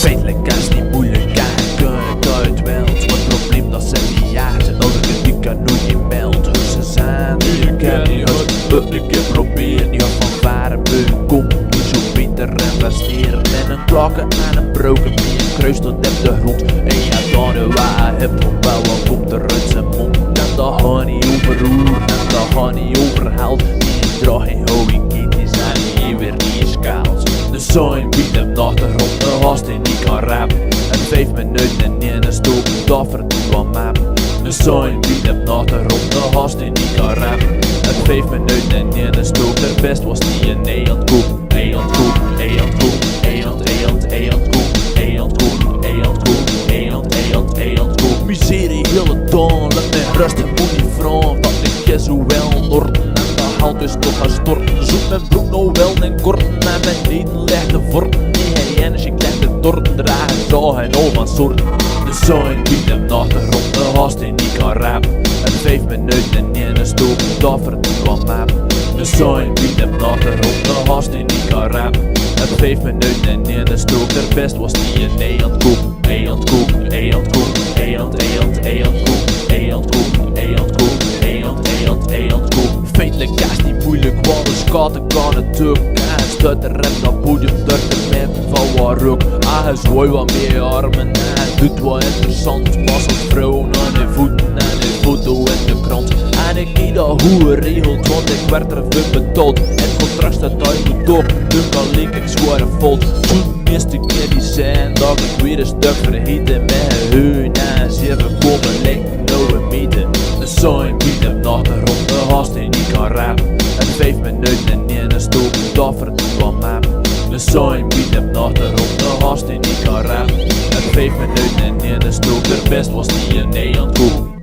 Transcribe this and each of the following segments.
Feitelijk is niet moeilijk en kunnen het uit wilt. Maar het probleem dat ze niet jaar zijn ouderen die kan nooit niet melden. Ze zijn die ik heb niet uit, ik heb probeer niet van varen beuken. Kom niet zo beter investeren in een klokken en een broken die een kruis tot op de grond. En ja dan nu waar heb je wel wat komt er uit zijn mond. En dat gaat niet over roer en dat gaat niet over geld. Die draagt geen hoge kitties en die weer niet skaals. De sign biedt hem naar de grond, de gast die niet kan rappen. En 5 minuten in een stoel, dat verdient wat map. De sign biedt hem naar de grond, de gast die niet kan rappen. En 5 minuten in een stoel, ter best was die een eendkoek. Eendkoek, eendkoek, eendkoek, eendkoek. Miserie hele dag, laat mij rusten, moet niet vragen. Dat ik je zo wel orden en dat haalt dus toch gaan storten. Zoek mijn broek nou wel en korten en mijn eten legt de vorten. Nee, en als ik leg de torten dragen, zou hij nou van soorten. De sign biedt hem naar de grond, de gast die niet kan rappen. En 5 minuten in een stoel, dat verdient wat map. De sign biedt hem naar de grond, de gast die niet kan rappen. En 5 minuten in een stoel, ter best was die een eendkoek. Eendkoek, eendkoek, eendkoek, eendkoek. Feitelijk is het niet moeilijk, want de schatten kan het tuk. En stuit de rem naar podium, durft de mem van wat ruk. Hij zwaait wat meer je armen en hij doet wat interessant. Was als vrouwen aan de voeten en een foto in de krant. En ik niet dat hoe regelt, want ik werd er veel betaald. Het contract staat uit mijn top, nu kan link ik zware fout. Toen de eerste keer die zijn dat ik weer een stuk vergeten. Met hun en 7 komen lijkt nou een meter. De sign biedt hem naar de grond, de gast die niet kan rappen. En 5 minuten in een stoel, dat verdient wat map. De sign biedt hem naar de grond, de gast die niet kan rappen. En 5 minuten in een stoel, ter best was die een eendkoek.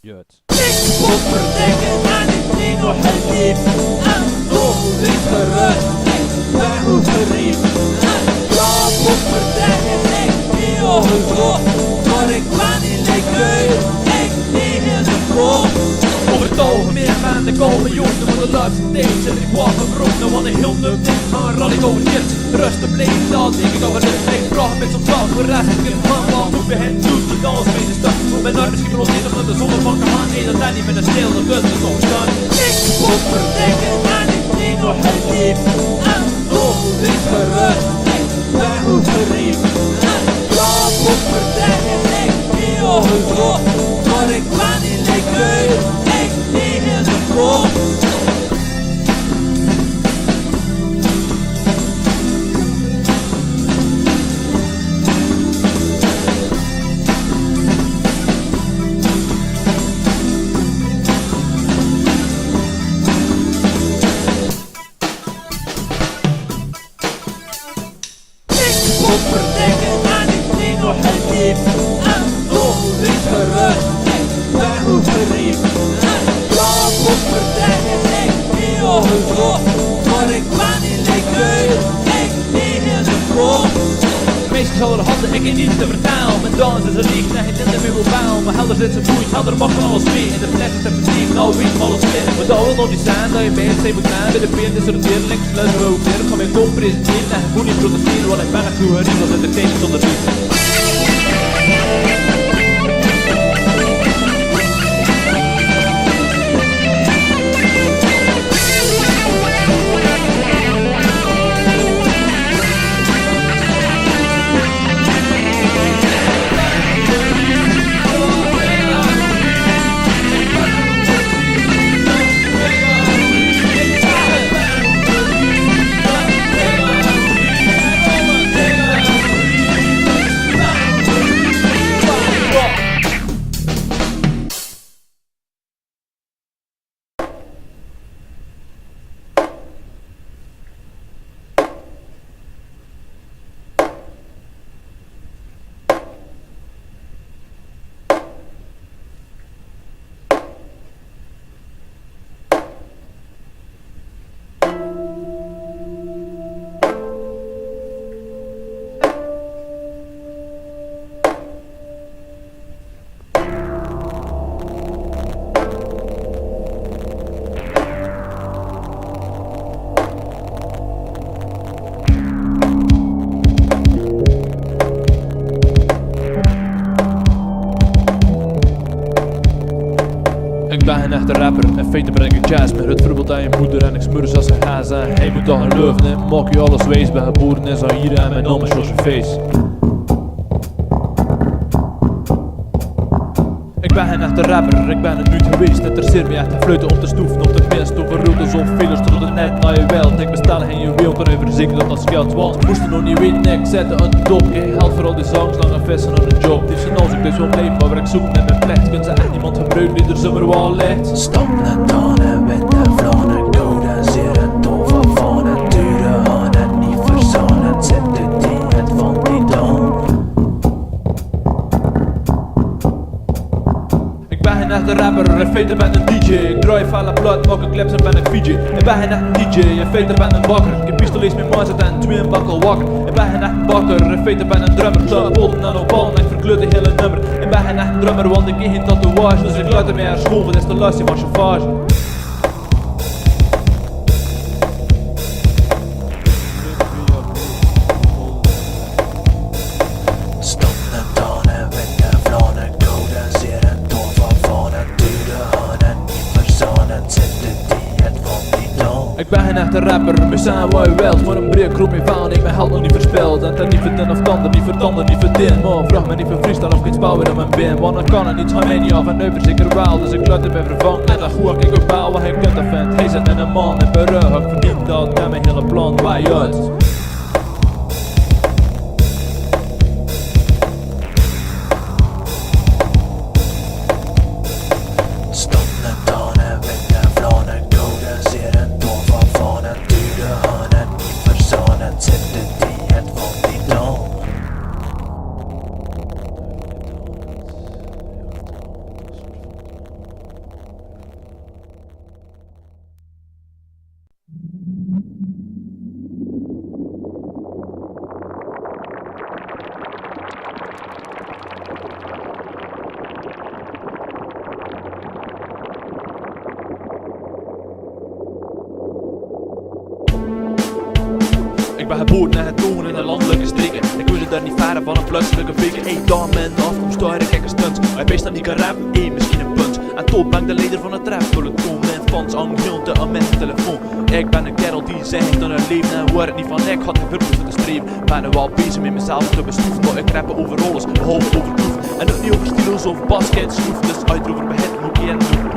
Jut. Ik moet verdenken en ik zie nog het lief. En toch is gerust, ik ben goed gerief. En ja, ik moet verdenken, ik zie nog het goed. Maar ik ben niet lekker, ik lig in de kop. Over het algemeen ben ik al mijn jongste van de laatste tijd. Zit ik wat gebroken, want ik heel nut niks aan rad ik over shit. Rustig bleef, dan denk ik over dit. Ik vraag met zo'n vrouw, voor rest ik in van wat hoe begin doet die dans mee de stad. Mijn arm misschien wel niet omdat de zon van kan gaan. Nee, dat zijn niet met een stil, dat kunt het nog staan. Ik moet verdenken en ik zie nog het lief. En toch is gerust, ik ben goed gerief. En ja, ik moet verdenken, ik zie nog het goed. Maar ik ben niet lekker, ik lig in de kop. Ik moet verdenken en ik zie nog het lief. En toch is gerust, ik ben goed gerief. En ja, ik moet verdenken, ik zie nog het goed. Maar ik ben niet lekker, ik lig in de kop. Meestal zouden hadden ik je niet te vertalen. Mijn dans is er lief, nee, dit is weer mobiel. Mijn helder zit zijn boeit, helder mag van alles mee. In de fles is het verdiep, nou weet van alles meer. Maar dat wil nog niet zijn dat je bij het moet gaan. Bij de peert is er weer links, sluit we ook weer. Ik ga mij kom presenteren en ik moet niet protesteren. Want ik ben het goed gerief als entertainer zonder lief. Ik ben geen echte rapper, in feite breng ik jazz. Met het verbod aan je moeder en ik smur ze als een haas. En hij moet toch geloven, en maak je alles wees. Ben geboren in Zaire en mijn naam is George Face. Ik ben geen echte rapper, ik ben er nooit geweest. Interesseer me echt een fluiten om te stoeven op de pist. Over routes of velers tot het net naar je wilt. Ik bestel geen juweel, kan u verzekeren dat dat geld was. Moesten nog niet weten, ik zette een dop. Ik geld voor al die songs, lange vissen aan een job. Het is een als ik dus wil leven, maar waar ik zoek met mijn plecht. Kunt ze echt niemand gebruiken die er zomaar wel ligt. Stop net aan en witte vlanen, code zeer en tof van en dure aan en niet verzaan en zet de het van die dan. Ik ben geen echte rapper, in feite ben een DJ. Ik draai felle plat, maak clips en ben ik VJ. Ik ben geen echte DJ, in feite ben een bakker. Ik heb pistolees met mindset en twee een bakkel wakker. Ik ben geen echte bakker, in feite ben een drummer. Sla poten en op ballen, ik verkleurt de hele nummer. Ik ben geen echte drummer, want ik heb geen tatoeage. Dus ik laat hem meer school, dat is de last van chauffage. Stop net aan en witte vlanen, code zeer en tof van en dure aan en niet verzaan en zet de het van die dan. Ik ben geen echte rapper, we zijn wat je wilt. Maar een breek roep me van, ik ben geld nog niet verspild. En ten niet verdien of tanden, niet verdanden, niet verdien. Maar vraag me niet voor freestyle of iets bouwen aan mijn been. Want dan kan het niet, ga mij niet af en nu zeker wel. Dus ik laat hem even vervangen en dan goed ik ook bouw wat hij kunt dat vindt. Hij zit in een man in Peru, ik verdien dat en mijn hele plan waar je uit. Stop net aan en witte vlanen, code zeer en tof van en dure aan en niet verzaan en zet de het van die dan. Ik ben geboren en getogen in een landelijke streken. Ik wil je daar niet varen van een plaatselijke beker. Hey, daar mijn afkomst, daar ik een stunt. Hij beest dat niet kan rappen, misschien een punt. En top ben ik de leider van het rappeloton. Mijn fans angrillen aan mijn telefoon. Ik ben een kerel die zegt aan het leven en waar het niet van ik had ik verplicht te streven. Ben er wel bezig met mezelf te bestoeven, maar ik rappe over alles, behalve over proeven. En ook niet over stilos of basket schroef, dus uit over begin moet je en doen.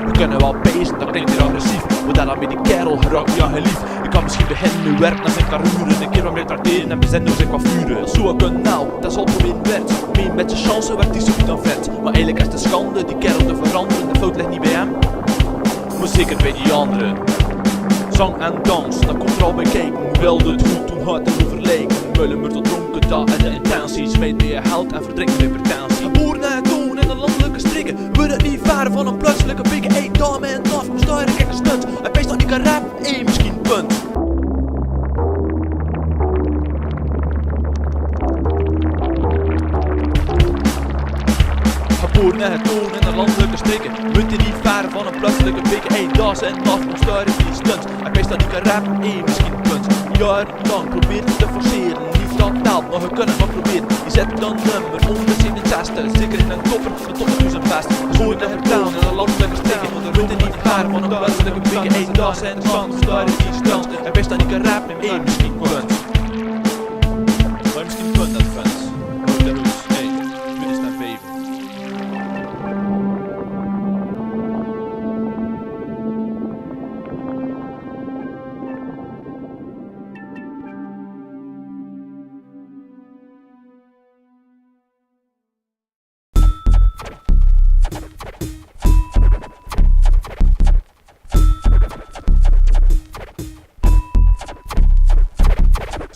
We kunnen wel bezig, dat klinkt hier agressief. Maar dan met die kerel geraakt, ja gelief. Ik kan misschien beginnen met werk naar mijn carrière. Een keer wat meer tracteren en bezenden hoe ik wat vuren. Zo ik een nou, dat is al proberen werd. Mee met je chance werd die zo goed dan vet. Maar eigenlijk is het een schande, die kerel te veranderen. De fout ligt niet bij hem, maar zeker bij die anderen. Zang en dans, dat komt er al bij kijken. Hoewel het goed toen hard en overleken. Mullen me tot dronken dag en de intentie. Smijt bij je held en verdrinkt bij hypertensie. Geboren en toen in de landelijke streken. We het niet varen van een plaatselijke beker. Hey, dame en afkomst, daar ik een stunt. Hij wees dat niet kan rappen, misschien punt. Geboren en toen in de landelijke streken. Moet je niet varen van een plaatselijke beker. Hey, daar zijn afkomst, daar is die stunt. Hij wees dat niet kan rappen, misschien punt. Jarenlang probeert het te forceren. Niet dat telt, maar we kunnen wat proberen. Je zet dan nummer 167. Zeker in een topper, de topper doet zijn best. Geboren en toen in de landelijke streken. Moet je niet varen van een plaatselijke beker. Hey, daar zijn afkomst, daar is die stunt. Hij wees dat niet kan rappen, misschien punt. Maar misschien punt dat fans. Hey, dit is naar 5.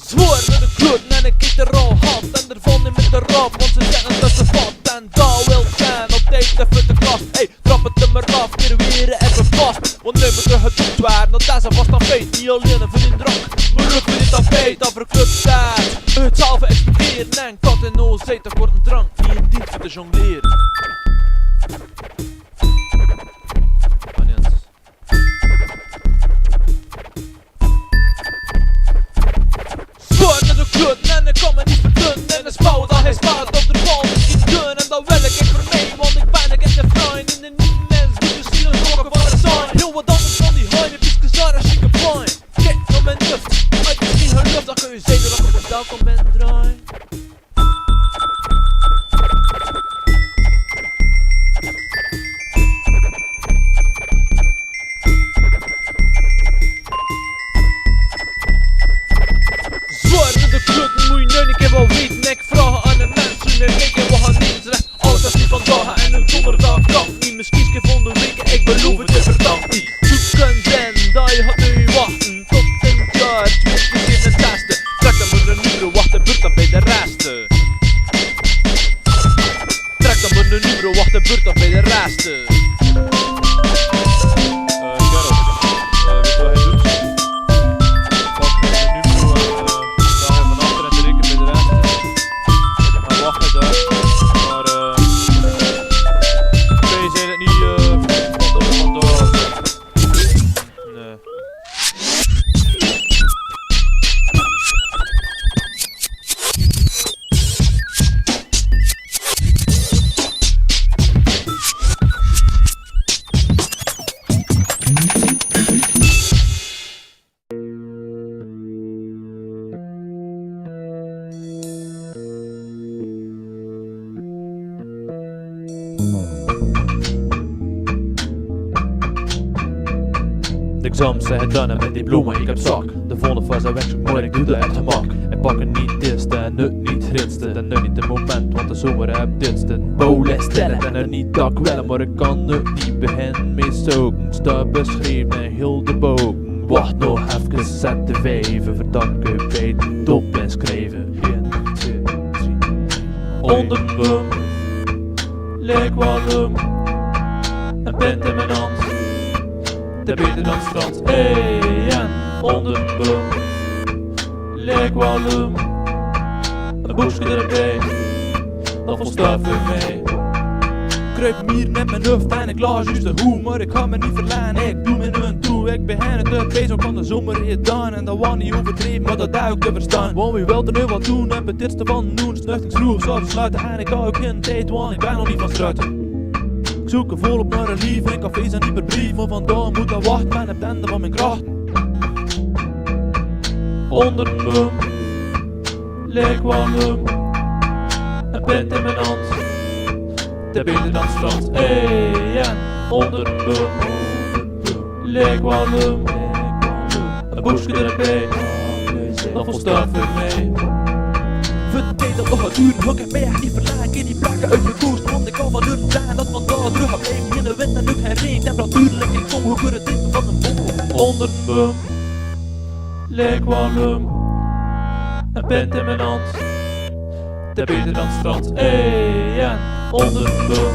Zwoer met de kloot en ik kies er al hand. En ervan niet met de rap, want ze zeggen dat ze vat. En daar wil zijn, op deze even de kast. Hey, trap het er maar af, keer weer even vast. Want nu moet er gedoemd worden, dat is vast aan feit. Niet alleen voor die drank, maar ook voor dit tapijt. Dat verklut tijd, het zelf exploderen. En kat en oor zet, dat wordt een drank. Niet een dienst voor te jongleren. En ik kan me niet verdunnen en de spouw dat hij spaart op de bal misschien dun. En dat wil ik voor mij, want ik ben ik in de vriend in de niet mens die de ziel vandaag en een donderdag kan niet. Misschien skip van de weken, ik beloof het, je verdacht niet. Zoeken zijn, dat je had nu wachten tot een jaar 2064. Trek dan maar een nummer, wacht en beurt dan bij de resten. Trek dan maar een nummer, wacht en beurt dan bij de resten. De examens zijn gedaan en met diploma ik heb zak. De volgende fase weg zo mooi, ik doe dat echt gemak. En pakken niet eerste en het niet ritste. En nu niet het moment, want de zomer heb dit de bolen stellen. En er niet dak wel, maar ik kan het niet beginnen mee zoeken. Sta beschreven en heel de boken. Wacht nog even, zet de vijven. Verdakken bij de top en schrijven. 1, 2, 3. Onder me, lijk walm. Een pent in mijn hand. De beter dan strand, en onder een boom. Lijk walm. Een boekje erbij, dat volstaat voor mij. Kruip hier met mijn hoofd en ik laat juist de hoe. Maar ik ga me niet verlaten, ik doe mijn hun toe. Ik begin het te bezig van de zomer gedaan. En dat was niet overdreven, maar dat duik te verstaan. Want wie wil er nu wat doen, heb het eerste van noen. Snuchtingsroef zal besluiten en ik hou ook geen tijd, want ik ben nog niet van struiten. Ik zoek er volop naar een lief in cafés en niet per brief. Maar vandaag moet dat wachten en het einde van mijn krachten. Onder een boom, lijk walm. Een pint in mijn hand, te beter dan strand. En onder een boom, lijk walm. Een boekje erbij, dat volstaat voor mij. Vertel dat nog wat duren, maar ik heb mij echt niet verlaten. Ik die plakken uit mijn koers, want ik kan van durf zijn. Dat vandaag terug gaat blijven in de wind en nu geen regen. Temperatuurlijk, ik kom hoe het drinken van een bom. Onder een boom, lijk walm. Een pint in mijn hand, te beter dan strand. En onder een boom,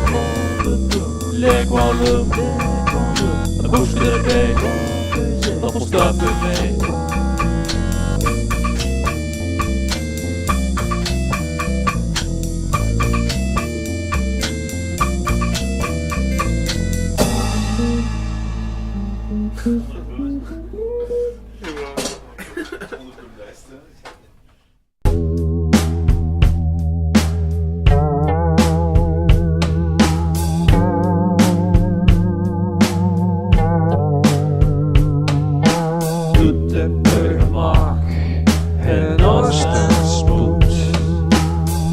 lijk walm. Een boekje erbij, dat volstaat voor mij. Doet de burgermaak en als het spoed.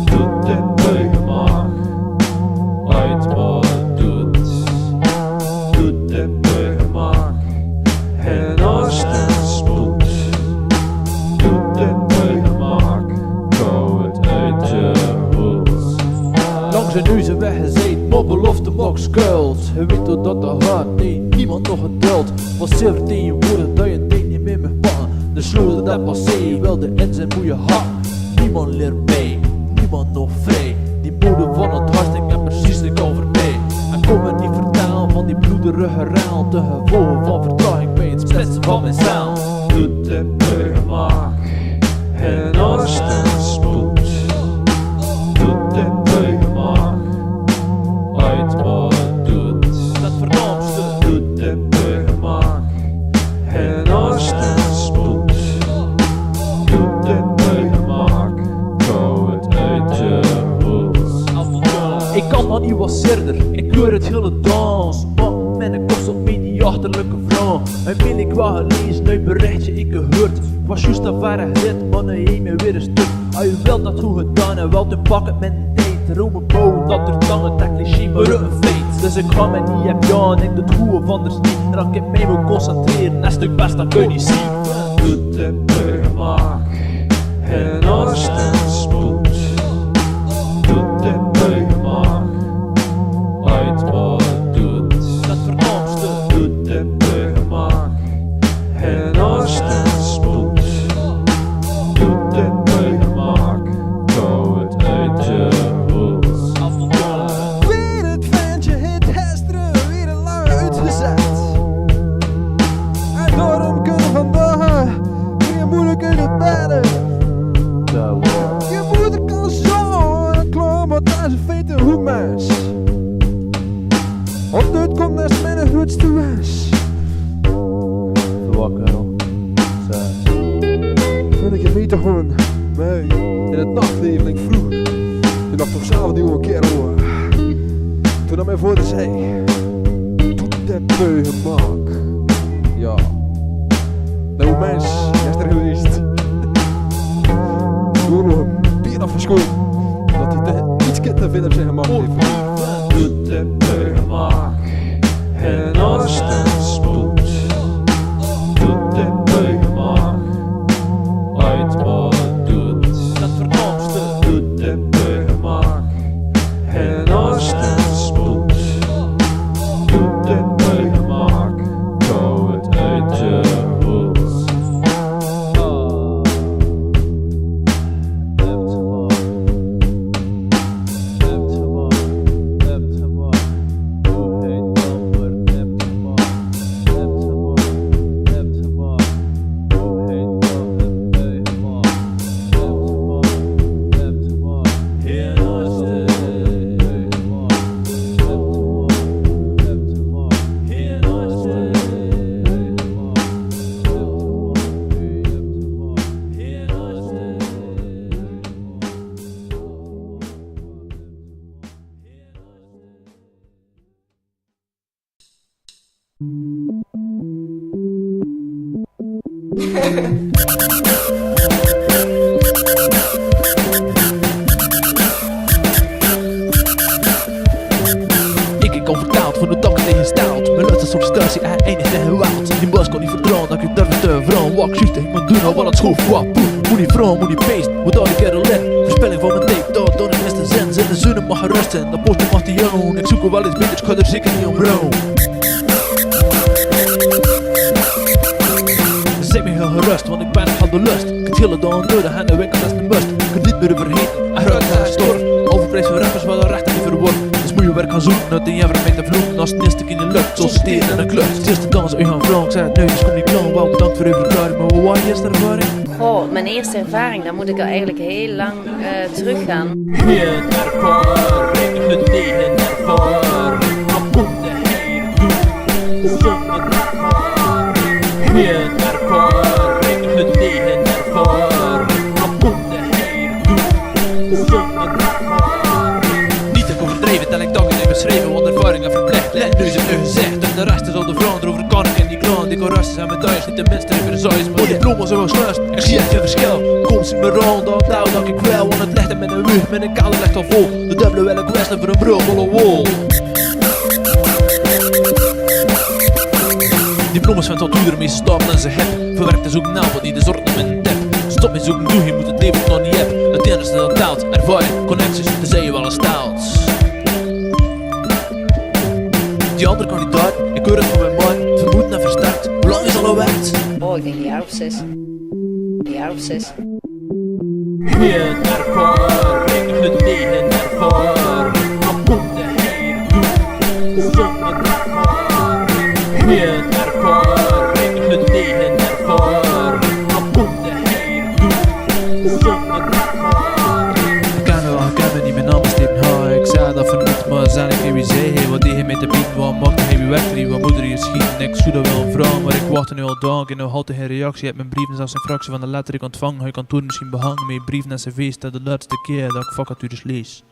Doet de burgermaak uit wat het doet. Doet de burgermaak en als het spoed. Doet de burgermaak, kou het uit je hoed. Langs een uur zijn weggezeten, maar belofte mag schuilt. Je weet toch dat de hart niemand nog geduld. Was 17 woorden dat je een ding niet meer mag pakken. De sloten dat passé, wilde in zijn moeie hak. Niemand leert mee, niemand nog vrij. Die moeder van het hart, ik heb precies de kou voorbij. En kom me niet vertellen van die bloederige ruil. De gevolgen van vertraging bij het splitsen van mijn zaal. Doet de burgermaak en als het spoed. Doet de burgermaak uit wat het doet. Dat verdomste. Doet de burgermaak en als het spoed. Doet de burgermaak, kou het uit je hoed. Ik kan dat niet wat zerder, ik kleur het hele dans. Maar met een kost op me die achterlijke vrouw. En wil ik wel gelezen uit berichtje ik gehoord. Was juist dat verre rit, maar nu heen me weer een stuk. Als je wilt dat goed gedaan en wel te pakken met een tijd. Rome bouwen dat er dan het cliché maar een feit. Dus ik ga me niet heb ja en ik doe het goede anders niet. En dan ik mij moet concentreren, een stuk best dat kun je niet zien. Doet de burgermaak en als het spoed. Doet de burgermaak naar mij voor de zee. Tot de Beugenmark. Ja. Nou mens, is er geweest. Doe nog een bier afgeschoten. Dat hij iets te veel op zijn gemak heeft. Tot de Beugenmark. En als het spoed. Tot de Beugenmark. Uit wat doet. Dat verdomste. Tot de Beugenmark. En als het spoed. Tot de Beugenmark. Gauw het uit je hoed. Ik kom vertaald van de takken tegen staalt. Mijn lucht is op statie, hij enig tegen waalt. Die bas kan niet vertrouwen, dat ik durf te vrouwen. Wat ik juist tegen me doen, wat het schoof, wat poe. Moet die vrouw, moet die beest, moet al die kerel in. Verspelling van mijn tape, door de beste zin. Zet de zoenen mag gerusten, dat post mag die jongen. Ik zoek er wel eens beter, ik ga er zeker niet om rouw. Zet me heel gerust, want ik ben nog aan de lust. Ik het hele dag nodig en de winkel is de must. Ik kan niet meer vergeten, hij ruikt naar storm. Overprijs voor rappers, wat een rechter niet verwoord. Dus moet je werk gaan zoeken, dat die ever met de vloek. Als het eerste in de lucht, zoals het hier in de klucht. Het eerste kans, u gaan vrouwen, ik zei het nee, dus kom niet klaar. Wel bedankt voor uw verklaring, maar wat was je eerste ervaring? Goh, mijn eerste ervaring, daar moet ik al eigenlijk heel lang teruggaan. Geen ervaring, het tegen ervaring. Wat komt de heer doen zonder ervaring? Geen ervaring, het tegen ervaring. Wat komt de heer doen zonder ervaring? Niet te overdreven, tel ik dagen niet beschreven, want ervaringen verplicht. Let nu is het nu gezegd, en de rest is al de vrouwen erover kan ik in die klant. Die karasses en medailles, niet de minste even de saus. Maar die bloemen zo wel sluist, ik zie echt veel verschil. Kom ze me rond, dat touw dat ik wel, want het legt hem in een muur, met een kale legt al vol. De dubbele wil ik westelen voor een bril, volle wol. Die bloemen zijn tot duur, meestal stapelen in zijn hip. Verwerkt is ook nauw, wat die de zorg naar mijn tip. Stop met zoeken, doe je moet het leven nog niet hebben. Het enige dat telt, ervaring, connecties, dan zei je wel eens taalt. Die andere kandidaat, ik hoor het van mijn man, vermoed en versterkt. Hoe lang is al een wet? Oh, ik denk een jaar of 6. Een jaar of 6. Geen ervaring, het tegen ervaring. Wat komt de heer doen zonder ervaring? Geen ervaring, het tegen ervaring. Wat komt de heer doen zonder ervaring? Ik kan wel herkennen, niet mijn naam is Steven H. Ik zei dat verniet, maar zijn ik wie zei hij. Wat deed hij met de bieten, wat maakte hij wie weg, wat moeder hier schieten. Ik zoek dat wel een vrouw, maar ik wacht nu al dagen. En nu had hij geen reactie, heb mijn brieven zelfs een fractie van de letter ik ontvang. Hij kantoor misschien behangen met brieven en cv's. Dat de laatste keer dat ik vacatures lees.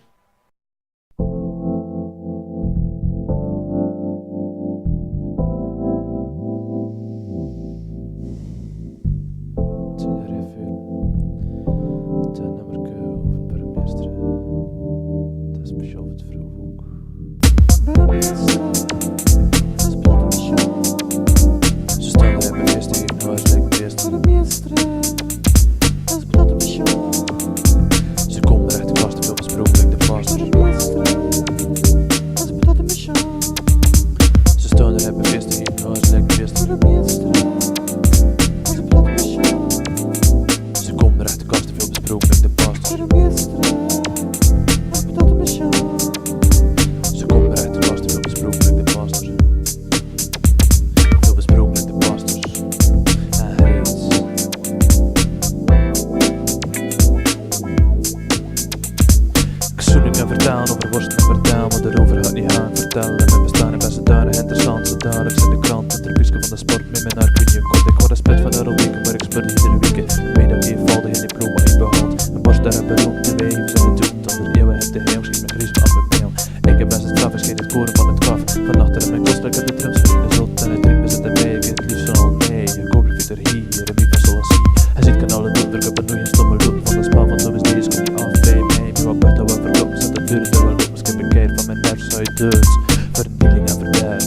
Ze komen er echt de kast, veel besproken, like de vast. Ze staan er hebben feesten in huis, like feesten. Ze komen er echt de kast, veel besproken, like de vast. Ze komen er echt de kast, veel besproken, like de vast. Veel besproken, like de pastors. En reeds. Ik kan vertellen over worsten en vertellen, maar daarover gaat niet gaan vertellen. En mijn bestaan in beste dagen interessant, zo dagelijks in de krant. Met de piesje van de sport, met mijn naar kun je kort. Ik hoor de spit van de weken, maar ik spurt iedere week. Middag die valt geen diploma niet behaald. Mijn borst daar hebben ook de weven, zijn de toeten, dan de eeuwen heb de heel schiet mijn gries af met meel. Ik heb best een straf, in het koren van het kaf. Van achter in mijn kost, ik heb de drums van de zot. En het drinkt me zit en mee, ik het liefst van al nee. Ik hoop ik er hier, en wie van zoals zie. Hij ziet kanalen doen, ik heb een nieuwe stomme loop. Van de spaal van Thomas Dees, kom niet af, baby. Me wat buiten wel verkopen, zet het duurde wel op. Skip een keer van mijn nerf, zou je doods. Vernieling en verderf.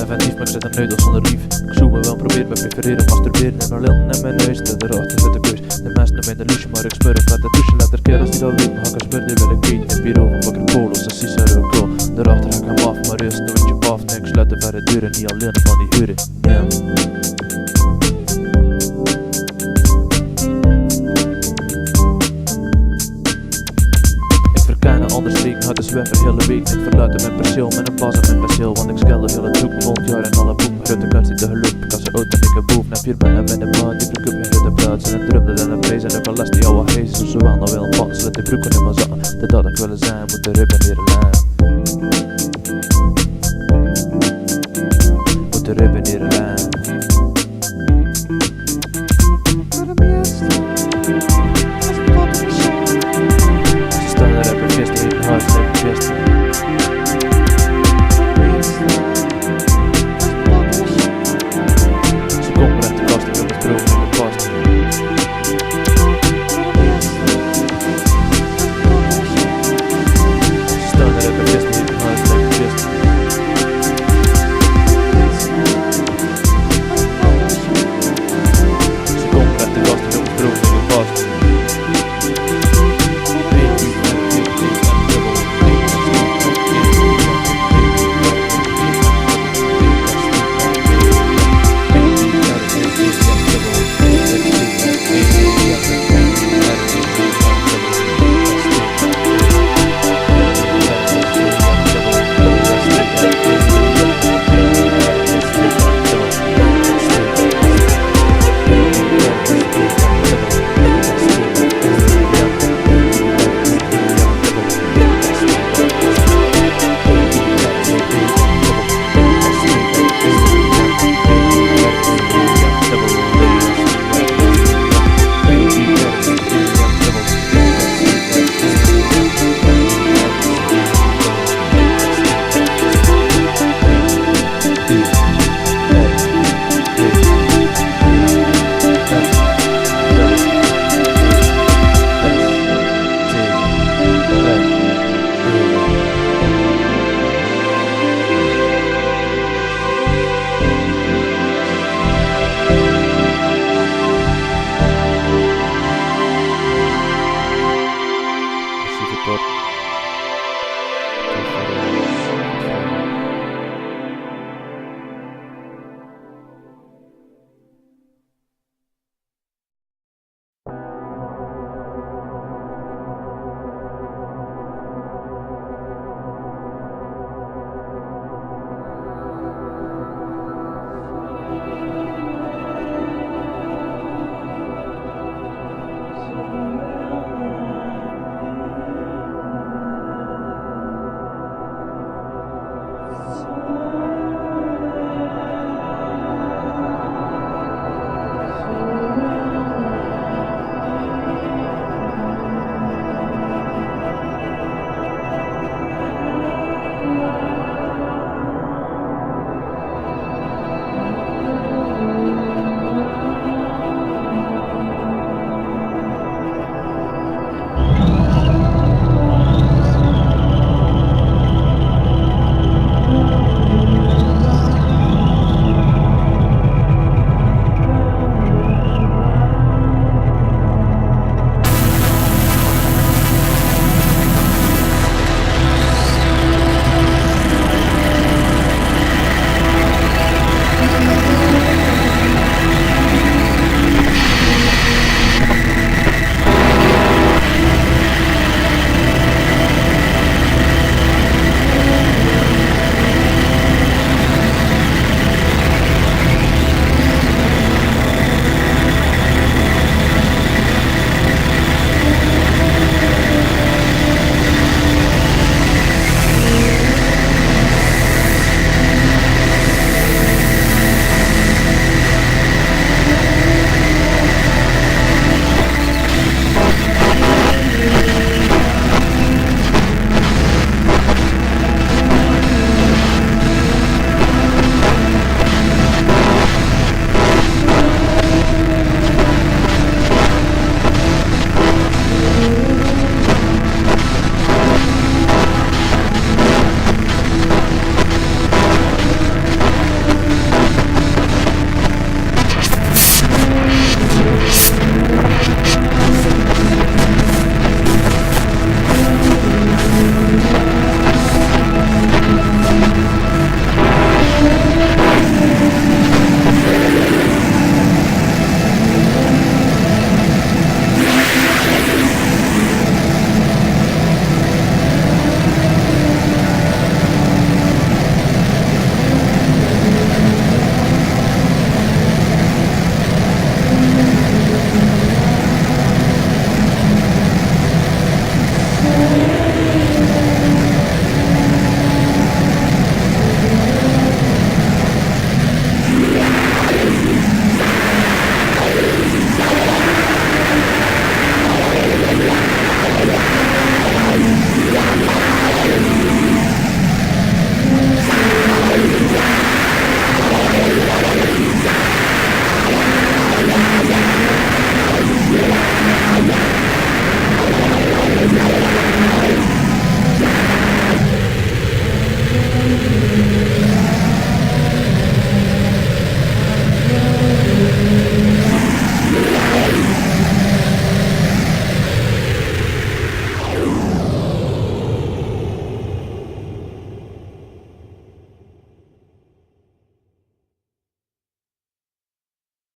Inventief, maar ik zet een neut als zonder lief. Ik zoek me wel, probeer me prefereren, masturberen in mijn lillen en mijn neus. Daarachter zit de keus, de mensen noemen de luce, maar ik smurf met de douche. Let er keer als die dat weet, maar ik smur die wil ik weten. In bureau van wakker polos, dat is er ook al. Daarachter ga ik hem af, maar eerst een windje af. Niks sluiten bij de deuren, niet alleen van die huren. Yeah. Anders streken had de zweffer hele week niet verluiden mijn perceel met een bas en mijn perceel. Want ik schelde heel het zoek, volgend jaar en alle boek. Rutte kaart ziet de geluk, ik als ze oud en ik heb boven. En 4 ben en met een maat, die broek op in rutte plaats. En een drummel en een vlees en ook al last die ouwe hees. Zo zowel nog wel een pan, zodat die broeken in mijn zakken. Dat had ik willen zijn, moet de ribben neerleggen. Moet de ribben neerleggen.